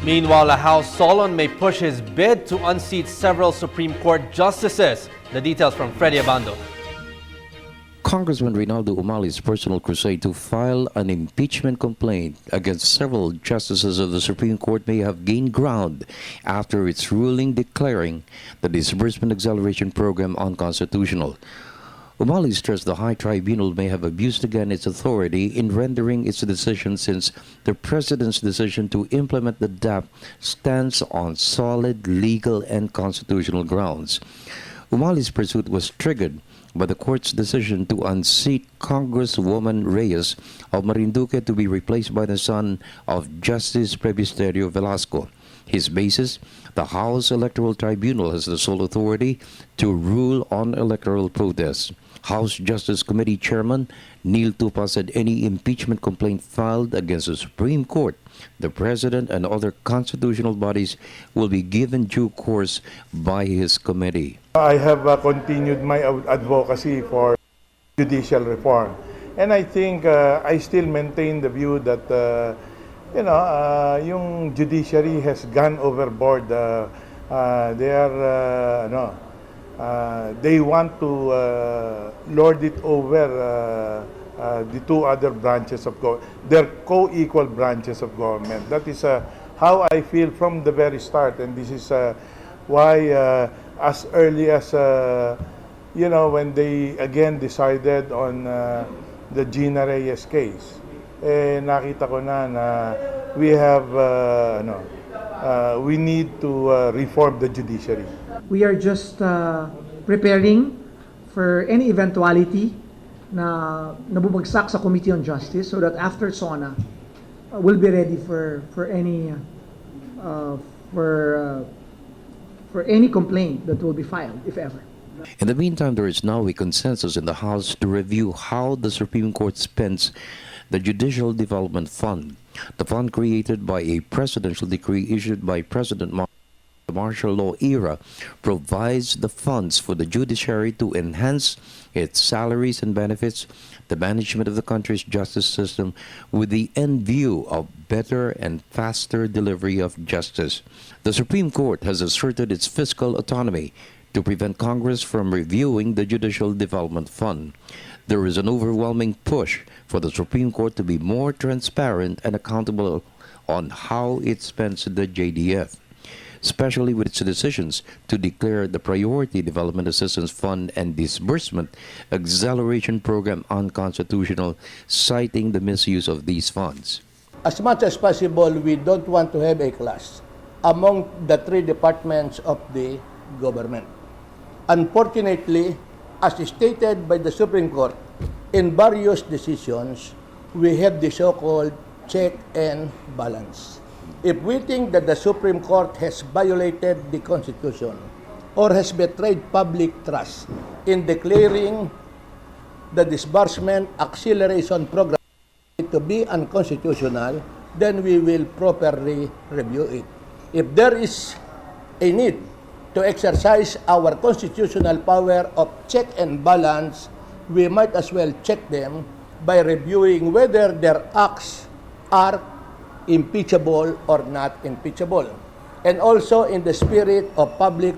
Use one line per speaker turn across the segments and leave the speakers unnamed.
Meanwhile, a House solon may push his bid to unseat several Supreme Court justices. The details from Freddie Abando.
Congressman Rinaldo Umali's personal crusade to file an impeachment complaint against several justices of the Supreme Court may have gained ground after its ruling declaring the disbursement acceleration program unconstitutional. Umali stressed the High Tribunal may have abused again its authority in rendering its decision since the President's decision to implement the DAP stands on solid legal and constitutional grounds. Umali's pursuit was triggered by the court's decision to unseat Congresswoman Reyes of Marinduque to be replaced by the son of Justice Presbyterio Velasco. His basis, the House Electoral Tribunal has the sole authority to rule on electoral protests. House Justice Committee Chairman Neil Tupa said any impeachment complaint filed against the Supreme Court, the President, and other constitutional bodies will be given due course by his committee.
I have continued my advocacy for judicial reform. And I think I still maintain the view that, yung judiciary has gone overboard. They want to lord it over the two other branches of government. They're co-equal branches of government. That is how I feel from the very start. And this is why as early as, when they again decided on the Gina Reyes case, nakita ko na we have, we need to reform the judiciary.
We are just preparing for any eventuality na nabubagsak sa Committee on Justice so that after SONA, we'll be ready for any complaint that will be filed, if ever.
In the meantime, there is now a consensus in the House to review how the Supreme Court spends the Judicial Development Fund. The fund, created by a presidential decree issued by President the martial law era, provides the funds for the judiciary to enhance its salaries and benefits, the management of the country's justice system, with the end view of better and faster delivery of justice. The Supreme Court has asserted its fiscal autonomy to prevent Congress from reviewing the Judicial Development Fund. There is an overwhelming push for the Supreme Court to be more transparent and accountable on how it spends the JDF, especially with its decisions to declare the Priority Development Assistance Fund and Disbursement Acceleration Program unconstitutional, citing the misuse of these funds.
As much as possible, we don't want to have a clash among the three departments of the government. Unfortunately, as stated by the Supreme Court in various decisions, we have the so-called check and balance. If we think that the Supreme Court has violated the Constitution or has betrayed public trust in declaring the disbursement acceleration program to be unconstitutional, then we will properly review it. If there is a need to exercise our constitutional power of check and balance, we might as well check them by reviewing whether their acts are impeachable or not impeachable. And also in the spirit of public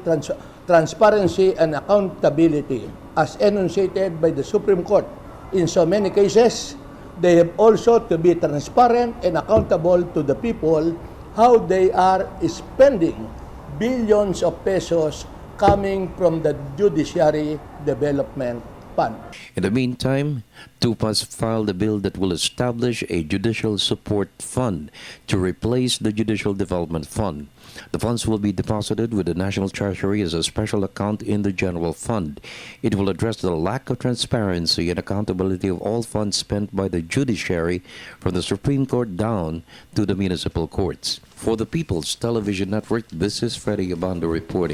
transparency and accountability, as enunciated by the Supreme Court in so many cases, they have also to be transparent and accountable to the people how they are spending billions of pesos coming from the Judiciary Development Fund.
In the meantime, Tupas filed a bill that will establish a judicial support fund to replace the Judicial Development Fund. The funds will be deposited with the National Treasury as a special account in the General Fund. It will address the lack of transparency and accountability of all funds spent by the judiciary from the Supreme Court down to the municipal courts. For the People's Television Network, this is Freddie Abando reporting.